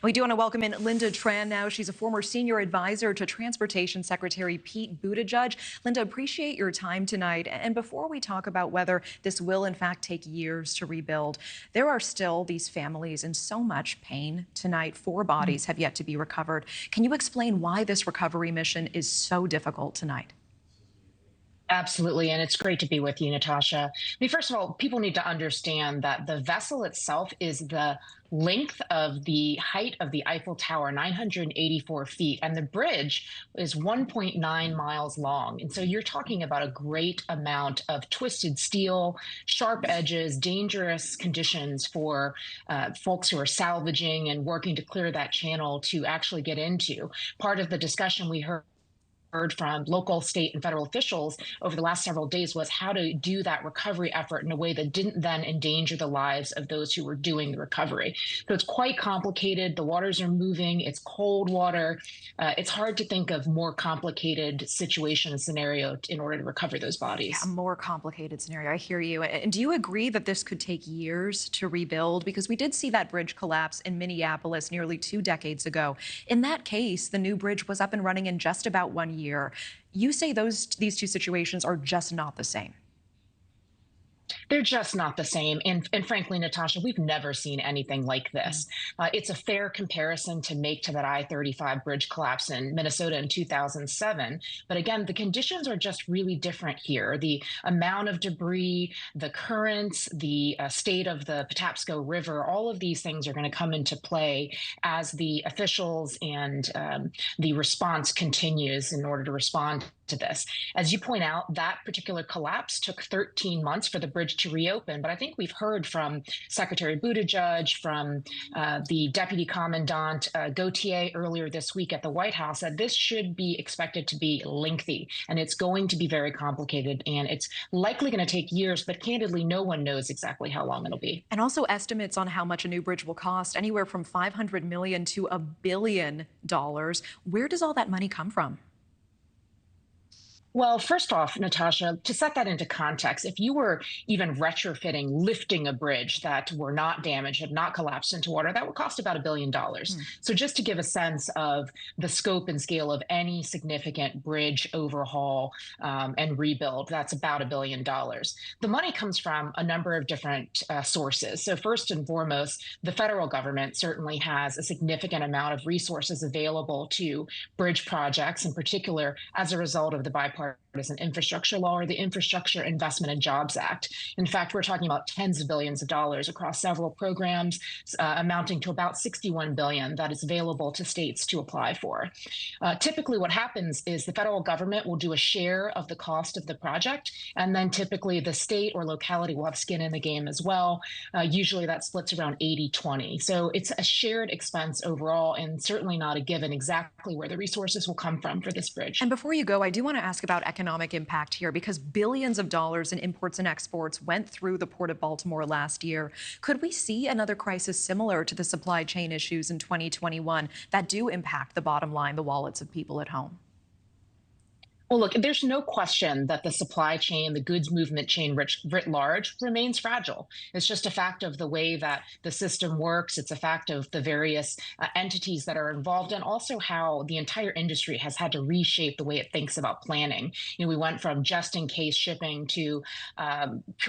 We do want to welcome in Linda Tran now. She's a former senior advisor to Transportation Secretary Pete Buttigieg. Linda, appreciate your time tonight. And before we talk about whether this will in fact take years to rebuild, there are still these families in so much pain tonight. 4 bodies have yet to be recovered. Can you explain why this recovery mission is so difficult tonight? Absolutely, and it's great to be with you, Natasha. I mean, first of all, people need to understand that the vessel itself is the length of the height of the Eiffel Tower, 984 feet, and the bridge is 1.9 miles long. And so you're talking about a great amount of twisted steel, sharp edges, dangerous conditions for folks who are salvaging and working to clear that channel to actually get into. Part of the discussion we heard from local, state, and federal officials over the last several days was how to do that recovery effort in a way that didn't then endanger the lives of those who were doing the recovery. So it's quite complicated. The waters are moving. It's cold water. It's hard to think of more complicated situation and scenario in order to recover those bodies. Yeah, a more complicated scenario. I hear you. And do you agree that this could take years to rebuild? Because we did see that bridge collapse in Minneapolis nearly 2 decades ago. In that case, the new bridge was up and running in just about 1 year. You say these two situations are just not the same. They're just not the same. And frankly, Natasha, we've never seen anything like this. It's a fair comparison to make to that I-35 bridge collapse in Minnesota in 2007. But again, the conditions are just really different here. The amount of debris, the currents, the state of the Patapsco River, all of these things are going to come into play as the officials and the response continues in order to respond to this. As you point out, that particular collapse took 13 months for the bridge to reopen. But I think we've heard from Secretary Buttigieg, from the Deputy Commandant Gauthier earlier this week at the White House, that this should be expected to be lengthy, and it's going to be very complicated, and it's likely going to take years, but candidly, no one knows exactly how long it'll be. And also estimates on how much a new bridge will cost, anywhere from $500 million to $1 billion. Where does all that money come from? Well, first off, Natasha, to set that into context, if you were even retrofitting, lifting a bridge that were not damaged, had not collapsed into water, that would cost about $1 billion. So just to give a sense of the scope and scale of any significant bridge overhaul and rebuild, that's about $1 billion. The money comes from a number of different sources. So first and foremost, the federal government certainly has a significant amount of resources available to bridge projects, in particular as a result of the bipartisan infrastructure law or the Infrastructure Investment and Jobs Act. In fact, we're talking about tens of billions of dollars across several programs, amounting to about $61 billion that is available to states to apply for. Typically, what happens is the federal government will do a share of the cost of the project, and then typically the state or locality will have skin in the game as well. Usually that splits around 80-20. So it's a shared expense overall, and certainly not a given exactly where the resources will come from for this bridge. And before you go, I do want to ask about economic impact here, because billions of dollars in imports and exports went through the port of Baltimore last year. Could we see another crisis similar to the supply chain issues in 2021 that do impact the bottom line, the wallets of people at home? Well, look, there's no question that the supply chain, the goods movement chain writ large, remains fragile. It's just a fact of the way that the system works. It's a fact of the various entities that are involved, and also how the entire industry has had to reshape the way it thinks about planning. You know, we went from just-in-case shipping to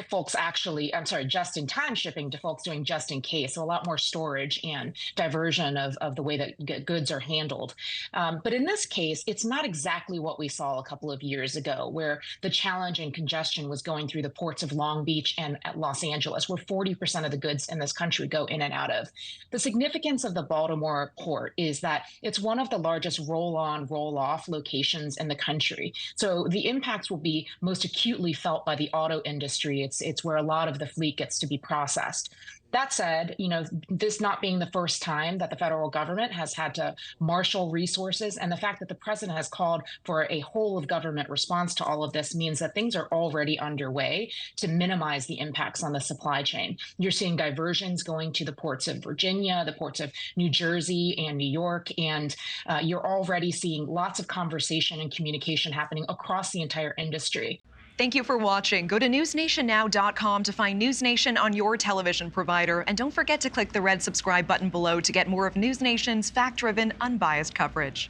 folks actually, just-in-time shipping to folks doing just-in-case. So a lot more storage and diversion of the way that goods are handled. But in this case, it's not exactly what we saw a couple of years ago, where the challenge and congestion was going through the ports of Long Beach and at Los Angeles, where 40% of the goods in this country go in and out of. The significance of the Baltimore port is that it's one of the largest roll-on, roll-off locations in the country. So the impacts will be most acutely felt by the auto industry. It's where a lot of the fleet gets to be processed. That said, you know, this not being the first time that the federal government has had to marshal resources, and the fact that the president has called for a whole of government response to all of this means that things are already underway to minimize the impacts on the supply chain. You're seeing diversions going to the ports of Virginia, the ports of New Jersey and New York, and you're already seeing lots of conversation and communication happening across the entire industry. Thank you for watching. Go to newsnationnow.com to find News Nation on your television provider. And don't forget to click the red subscribe button below to get more of News Nation's fact-driven, unbiased coverage.